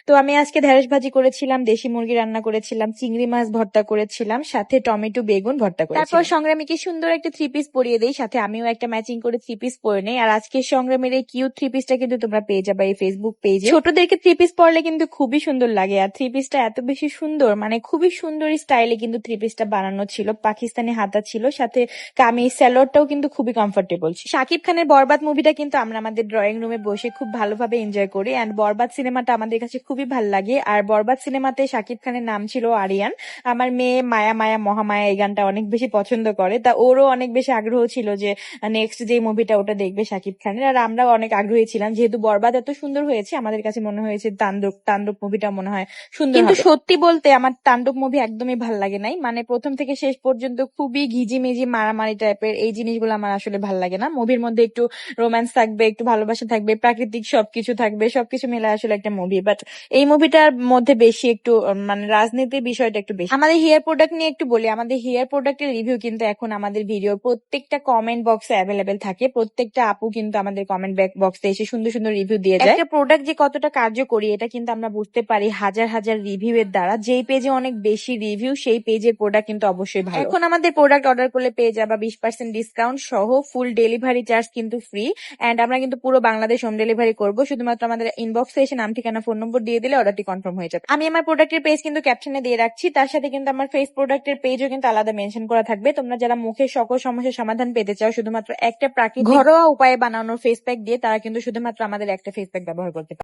তো আমি আজকে ঢেঁড়স ভাজি করেছিলাম, দেশি মুরগি রান্না করেছিলাম, চিংড়ি মাছ ভর্তা করেছিলাম, সাথে টমেটো বেগুন ভর্তা করেছিলাম। তারপর সংগ্রামীকে সুন্দর একটা থ্রি পিস পরিয়ে দেই, সাথে আমিও একটা ম্যাচিং করে থ্রি পিস পরে নেই। আর আজকে সংগ্রামের এই কিউট থ্রি পিসটা কিন্তু তোমরা পেয়ে যাবে এই ফেসবুক পেজে। ছোটদেরকে থ্রি পিস পরলে কিন্তু খুবই সুন্দর লাগে, আর থ্রি পিসটা এত বেশি সুন্দর, মানে খুবই সুন্দর স্টাইলে কিন্তু থ্রি পিসটা বানানো ছিল, পাকিস্তানি হাতা ছিল, সাথে কামিজ স্যালোয়ারটাও কিন্তু খুবই কমফোর্টেবল। শাকিব খানের বরবাদ মুভিটা কিন্তু আমরা আমাদের ড্রয়িং রুমে বসে খুব ভালোভাবে এনজয় করি, এন্ড বরবাদ সিনেমাটা আমাদের কাছে খুবই ভালো লাগে। আর বরবাদ সিনেমাতে শাকিব খানের নাম ছিল আরিয়ান। আমার মেয়ে মায়া মায়া মহামায়া এই গানটা অনেক বেশি পছন্দ করে, তা ওরও অনেক বেশি আগ্রহ ছিল যে নেক্সট যে মুভিটা ওটা দেখবে শাকিব খানের। আর আমরাও অনেক আগ্রহী ছিলাম, যেহেতু বরবাদ এত সুন্দর হয়েছে আমাদের কাছে মনে হয়েছে তাণ্ডব তাণ্ডব মুভিটা মনে হয় সুন্দর। কিন্তু সত্যি বলতে আমার তাণ্ডব মুভি একদমই ভাল লাগে নাই, মানে প্রথম থেকে শেষ পর্যন্ত খুবই ঘিজিমিজি মারামারি টাইপের, এই জিনিসগুলো আমার আসলে ভাল লাগে না। মুভির মধ্যে একটু রোম্যান্স থাকবে, একটু ভালোবাসা থাকবে, প্রাকৃতিক সবকিছু থাকবে, সবকিছু মিলে আসলে একটা মুভি। বাট এই মুভিটার মধ্যে বেশি একটু মানে রাজনীতির বিষয়টা একটু বেশি। আমাদের হেয়ার প্রোডাক্ট নিয়ে একটু বলি, আমাদের হেয়ার প্রোডাক্টের রিভিউ কিন্তু এখন আমাদের ভিডিওর প্রত্যেকটা কমেন্ট বক্সে অ্যাভেলেবেল থাকে। প্রত্যেকটা আপু কিন্তু আমাদের কমেন্ট বক্সে এসে সুন্দর সুন্দর রিভিউ দিয়ে যায়। একটা প্রোডাক্ট যে কতটা কার্যকরী এটা কিন্তু আমরা বুঝতে পারি হাজার হাজার রিভিউ এর দ্বারা। যেই পেজে অনেক বেশি রিভিউ সেই পেজের প্রোডাক্ট কিন্তু অবশ্যই ভালো। এখন আমাদের প্রোডাক্ট অর্ডার করলে পেয়ে যাবা 20% ডিসকাউন্ট সহ, ফুল ডেলিভারি চার্জ কিন্তু ফ্রি, এন্ড আমরা কিন্তু পুরো বাংলাদেশ হোম ডেলিভারি করবো। শুধুমাত্র আমাদের ইনবক্সে এসে নাম ঠিকানা ফোন নম্বর দিয়ে দিলে অর্ডারটি কনফার্ম হয়ে যাবে। আমি আমার প্রোডাক্টের পেজ কিন্তু ক্যাপশনে দিয়ে রাখছি, তার সাথে কিন্তু আমার ফেস প্রোডাক্টের পেজও কিন্তু আলাদা মেনশন করা থাকবে। তোমরা যারা মুখের সকল সমস্যার সমাধান পেতে চাও শুধুমাত্র একটা প্রাকৃতিক ঘরোয়া উপায়ে বানানোর ফেস প্যাক দিয়ে, তারা কিন্তু শুধুমাত্র আমাদের একটা ফেস প্যাক ব্যবহার করতে পারে।